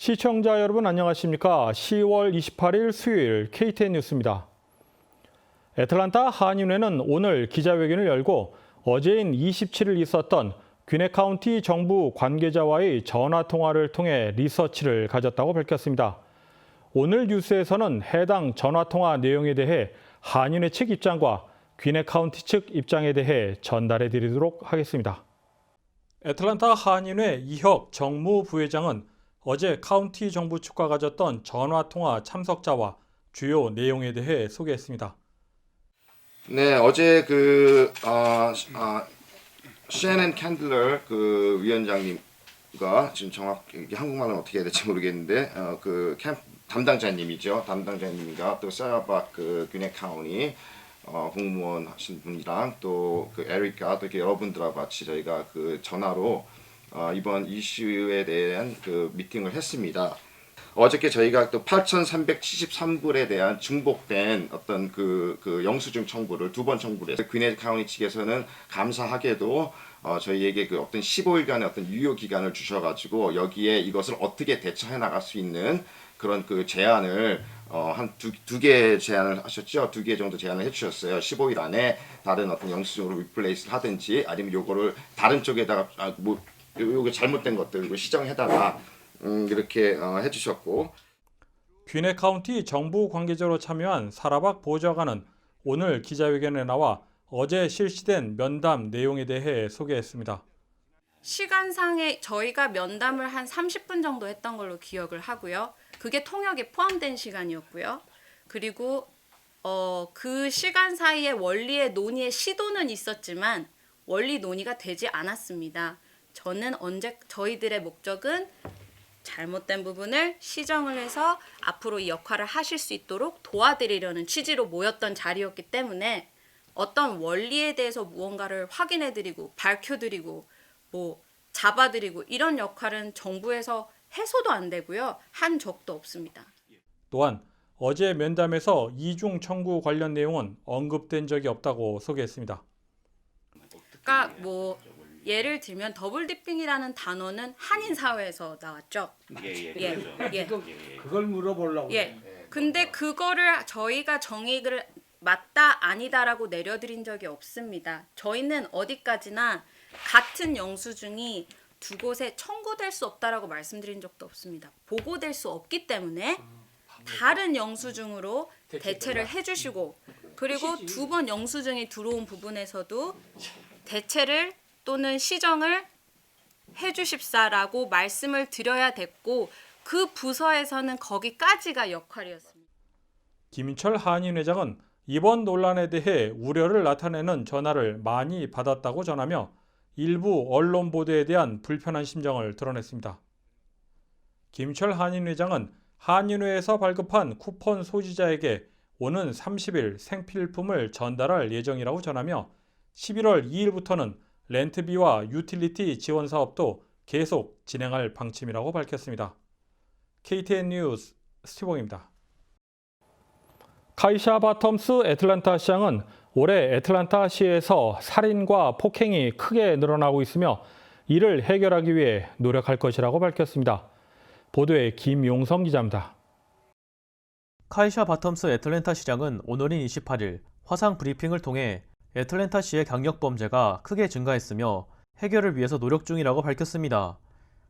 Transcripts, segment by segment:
시청자 여러분 안녕하십니까? 10월 28일 수요일 KTN 뉴스입니다. 애틀랜타 한인회는 오늘 기자회견을 열고 어제인 27일 있었던 귀넷 카운티 정부 관계자와의 전화통화를 통해 리서치를 가졌다고 밝혔습니다. 오늘 뉴스에서는 해당 전화통화 내용에 대해 한인회 측 입장과 귀넷 카운티 측 입장에 대해 전달해 드리도록 하겠습니다. 애틀랜타 한인회 이혁 정무부회장은 어제 카운티 정부 측과 가졌던 전화통화 참석자와 주요 내용에 대해 소개했습니다. 네, 어제 셰넌 캔들러 위원장님과 지금 정확히 한국말은 어떻게 해야 될지 모르겠는데 담당자님이죠. 담당자님과 또 사라박 귀넷 카운티 공무원 하신 분이랑 또 에리카 또 이렇게 여러분들과 같이 저희가 전화로 이번 이슈에 대한 미팅을 했습니다. 어저께 저희가 또 8,373불에 대한 중복된 어떤 영수증 청구를 두 번 청구를 했어요. 귀넷 카운티 측에서는 감사하게도 저희에게 어떤 15일간의 어떤 유효 기간을 주셔가지고 여기에 이것을 어떻게 대처해 나갈 수 있는 그런 제안을 한 두 개 제안을 하셨죠. 2개 정도 제안을 해주셨어요. 15일 안에 다른 어떤 영수증으로 리플레이스를 하든지 아니면 요거를 다른 쪽에다가 요게 잘못된 것들 이거 시정해다가 이렇게 해주셨고. 귀넷 카운티 정부 관계자로 참여한 사라박 보좌관은 오늘 기자회견에 나와 어제 실시된 면담 내용에 대해 소개했습니다. 시간상에 저희가 면담을 한 30분 정도 했던 걸로 기억을 하고요. 그게 통역에 포함된 시간이었고요. 그리고 그 시간 사이에 원리의 논의의 시도는 있었지만 원리 논의가 되지 않았습니다. 저희들의 목적은 잘못된 부분을 시정을 해서 앞으로 이 역할을 하실 수 있도록 도와드리려는 취지로 모였던 자리였기 때문에 어떤 원리에 대해서 무언가를 확인해드리고 밝혀드리고 잡아드리고 이런 역할은 정부에서 해소도 안 되고요. 한 적도 없습니다. 또한 어제 면담에서 이중 청구 관련 내용은 언급된 적이 없다고 소개했습니다. 그러니까 예를 들면 더블 디핑이라는 단어는 한인 사회에서 나왔죠. 예. 그걸 물어보려고. 예. 근데 그거를 저희가 정의를 맞다 아니다라고 내려드린 적이 없습니다. 저희는 어디까지나 같은 영수증이 두 곳에 청구될 수 없다라고 말씀드린 적도 없습니다. 보고될 수 없기 때문에 다른 영수증으로 대체를 해주시고 그리고 두 번 영수증이 들어온 부분에서도 대체를 또는 시정을 해주십사라고 말씀을 드려야 됐고 그 부서에서는 거기까지가 역할이었습니다. 김인철 한인회장은 이번 논란에 대해 우려를 나타내는 전화를 많이 받았다고 전하며 일부 언론 보도에 대한 불편한 심정을 드러냈습니다. 김인철 한인회장은 한인회에서 발급한 쿠폰 소지자에게 오는 30일 생필품을 전달할 예정이라고 전하며 11월 2일부터는 렌트비와 유틸리티 지원 사업도 계속 진행할 방침이라고 밝혔습니다. KTN 뉴스 스티븐입니다. 카이샤 바텀스 애틀랜타 시장은 올해 애틀랜타 시에서 살인과 폭행이 크게 늘어나고 있으며 이를 해결하기 위해 노력할 것이라고 밝혔습니다. 보도에 김용성 기자입니다. 카이샤 바텀스 애틀랜타 시장은 오늘인 28일 화상 브리핑을 통해 애틀랜타시의 강력범죄가 크게 증가했으며 해결을 위해서 노력 중이라고 밝혔습니다.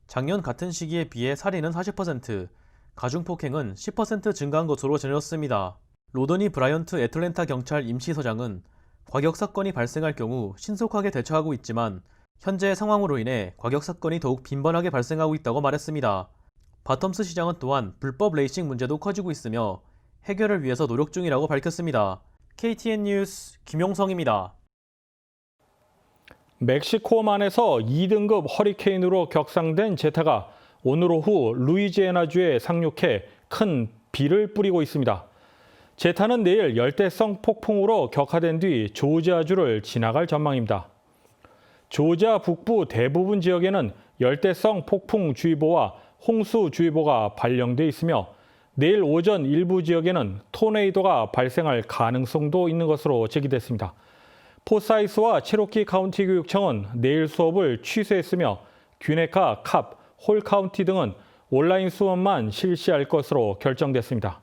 작년 같은 시기에 비해 살인은 40%, 가중폭행은 10% 증가한 것으로 전해졌습니다. 로더니 브라이언트 애틀랜타 경찰 임시서장은 과격사건이 발생할 경우 신속하게 대처하고 있지만 현재의 상황으로 인해 과격사건이 더욱 빈번하게 발생하고 있다고 말했습니다. 바텀스 시장은 또한 불법 레이싱 문제도 커지고 있으며 해결을 위해서 노력 중이라고 밝혔습니다. KTN 뉴스 김용성입니다. 멕시코만에서 2등급 허리케인으로 격상된 제타가 오늘 오후 루이지애나주에 상륙해 큰 비를 뿌리고 있습니다. 제타는 내일 열대성 폭풍으로 격화된 뒤 조지아주를 지나갈 전망입니다. 조지아 북부 대부분 지역에는 열대성 폭풍주의보와 홍수주의보가 발령돼 있으며 내일 오전 일부 지역에는 토네이도가 발생할 가능성도 있는 것으로 제기됐습니다. 포사이스와 체로키 카운티 교육청은 내일 수업을 취소했으며 귀네카, 캅, 홀 카운티 등은 온라인 수업만 실시할 것으로 결정됐습니다.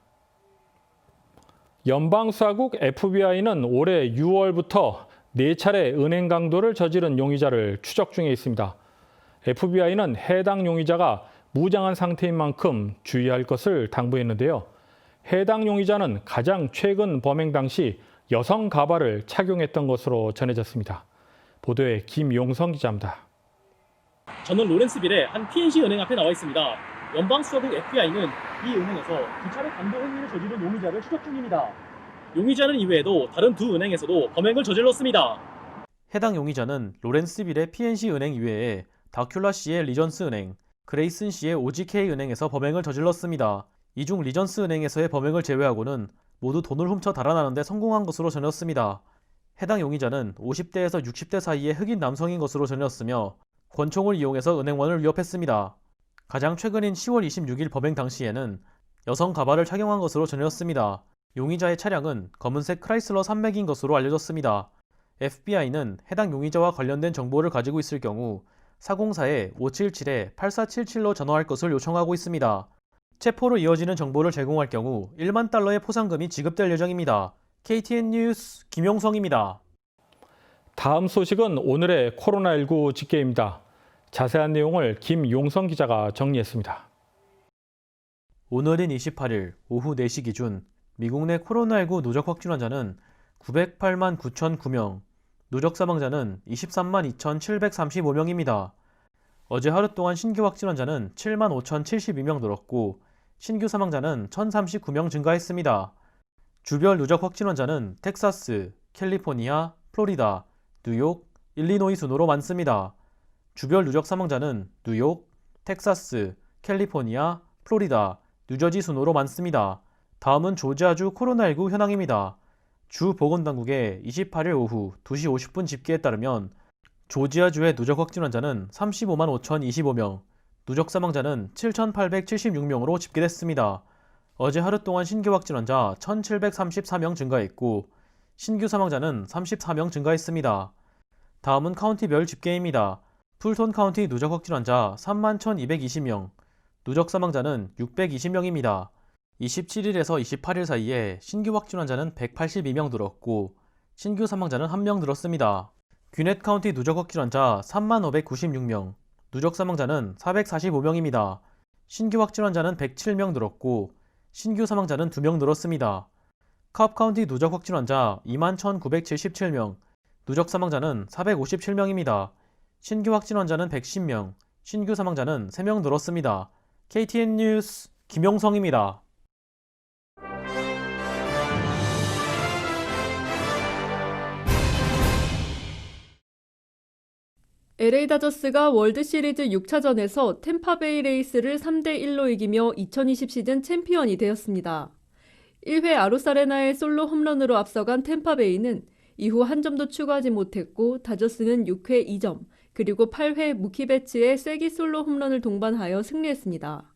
연방수사국 FBI는 올해 6월부터 4차례 은행 강도를 저지른 용의자를 추적 중에 있습니다. FBI는 해당 용의자가 무장한 상태인 만큼 주의할 것을 당부했는데요. 해당 용의자는 가장 최근 범행 당시 여성 가발을 착용했던 것으로 전해졌습니다. 보도에 김용성 기자입니다. 저는 로렌스빌의 한 PNC 은행 앞에 나와 있습니다. 연방수사국 FBI는 이 은행에서 2차례 강도 행위를 저지른 용의자를 추적 중입니다. 용의자는 이외에도 다른 두 은행에서도 범행을 저질렀습니다. 해당 용의자는 로렌스빌의 PNC 은행 이외에 다큘라시의 리전스 은행, 그레이슨시의 OGK 은행에서 범행을 저질렀습니다. 이 중 리전스 은행에서의 범행을 제외하고는 모두 돈을 훔쳐 달아나는 데 성공한 것으로 전했습니다. 해당 용의자는 50대에서 60대 사이의 흑인 남성인 것으로 전했으며 권총을 이용해서 은행원을 위협했습니다. 가장 최근인 10월 26일 범행 당시에는 여성 가발을 착용한 것으로 전해졌습니다. 용의자의 차량은 검은색 크라이슬러 300인 것으로 알려졌습니다. FBI는 해당 용의자와 관련된 정보를 가지고 있을 경우 404에 577-8477로 전화할 것을 요청하고 있습니다. 체포로 이어지는 정보를 제공할 경우 1만 달러의 포상금이 지급될 예정입니다. KTN 뉴스 김용성입니다. 다음 소식은 오늘의 코로나19 집계입니다. 자세한 내용을 김용성 기자가 정리했습니다. 오늘인 28일 오후 4시 기준 미국 내 코로나19 누적 확진 환자는 908만 9,009명, 누적 사망자는 23만 2,735명입니다. 어제 하루 동안 신규 확진 환자는 7만 5,072명 늘었고 신규 사망자는 1,039명 증가했습니다. 주별 누적 확진 환자는 텍사스, 캘리포니아, 플로리다, 뉴욕, 일리노이 순으로 많습니다. 주별 누적 사망자는 뉴욕, 텍사스, 캘리포니아, 플로리다, 뉴저지 순으로 많습니다. 다음은 조지아주 코로나19 현황입니다. 주 보건당국의 28일 오후 2시 50분 집계에 따르면 조지아주의 누적 확진 환자는 35만 5,025명, 누적 사망자는 7,876명으로 집계됐습니다. 어제 하루 동안 신규 확진 환자 1,734명 증가했고 신규 사망자는 34명 증가했습니다. 다음은 카운티별 집계입니다. 풀톤 카운티 누적 확진 환자 3만 1,220명, 누적 사망자는 620명입니다. 27일에서 28일 사이에 신규 확진 환자는 182명 늘었고 신규 사망자는 1명 늘었습니다. 귀넷 카운티 누적 확진 환자 3만 596명, 누적 사망자는 445명입니다. 신규 확진 환자는 107명 늘었고 신규 사망자는 2명 늘었습니다. 카업 카운티 누적 확진 환자 2만 1,977명, 누적 사망자는 457명입니다. 신규 확진 환자는 110명, 신규 사망자는 3명 늘었습니다. KTN 뉴스 김용성입니다. LA 다저스가 월드시리즈 6차전에서 템파베이 레이스를 3대1로 이기며 2020 시즌 챔피언이 되었습니다. 1회 아로사레나의 솔로 홈런으로 앞서간 템파베이는 이후 한 점도 추가하지 못했고 다저스는 6회 2점, 그리고 8회 무키 배츠의 쐐기 솔로 홈런을 동반하여 승리했습니다.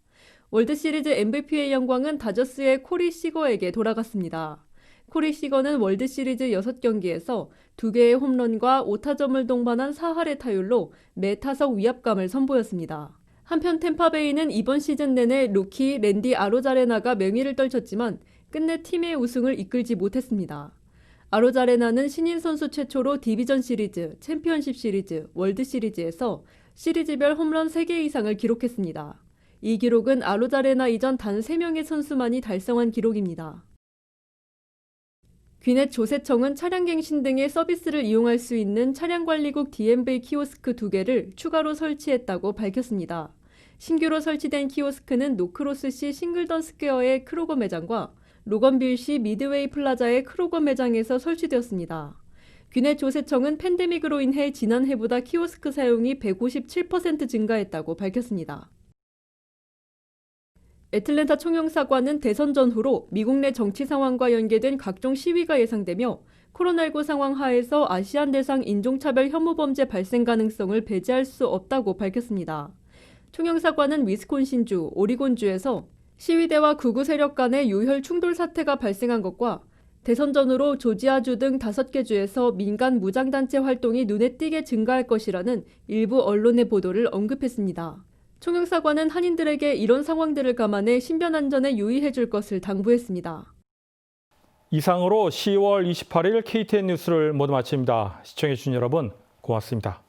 월드시리즈 MVP의 영광은 다저스의 코리 시거에게 돌아갔습니다. 코리 시거는 월드시리즈 6경기에서 2개의 홈런과 5타점을 동반한 4할의 타율로 매 타석 위압감을 선보였습니다. 한편 템파베이는 이번 시즌 내내 루키 랜디 아로자레나가 맹위를 떨쳤지만 끝내 팀의 우승을 이끌지 못했습니다. 아로자레나는 신인 선수 최초로 디비전 시리즈, 챔피언십 시리즈, 월드 시리즈에서 시리즈별 홈런 3개 이상을 기록했습니다. 이 기록은 아로자레나 이전 단 3명의 선수만이 달성한 기록입니다. 귀넷 조세청은 차량갱신 등의 서비스를 이용할 수 있는 차량관리국 DMV 키오스크 2개를 추가로 설치했다고 밝혔습니다. 신규로 설치된 키오스크는 노크로스시 싱글던 스퀘어의 크로거 매장과 로건빌시 미드웨이 플라자의 크로거 매장에서 설치되었습니다. 귀넷 조세청은 팬데믹으로 인해 지난해보다 키오스크 사용이 157% 증가했다고 밝혔습니다. 애틀랜타 총영사관은 대선 전후로 미국 내 정치 상황과 연계된 각종 시위가 예상되며 코로나19 상황 하에서 아시안 대상 인종차별 혐오 범죄 발생 가능성을 배제할 수 없다고 밝혔습니다. 총영사관은 위스콘신주, 오리곤주에서 시위대와 극우 세력 간의 유혈 충돌 사태가 발생한 것과 대선 전후로 조지아주 등 5개 주에서 민간 무장단체 활동이 눈에 띄게 증가할 것이라는 일부 언론의 보도를 언급했습니다. 총영사관은 한인들에게 이런 상황들을 감안해 신변 안전에 유의해 줄 것을 당부했습니다. 이상으로 10월 28일 KTN 뉴스를 모두 마칩니다. 시청해 주신 여러분 고맙습니다.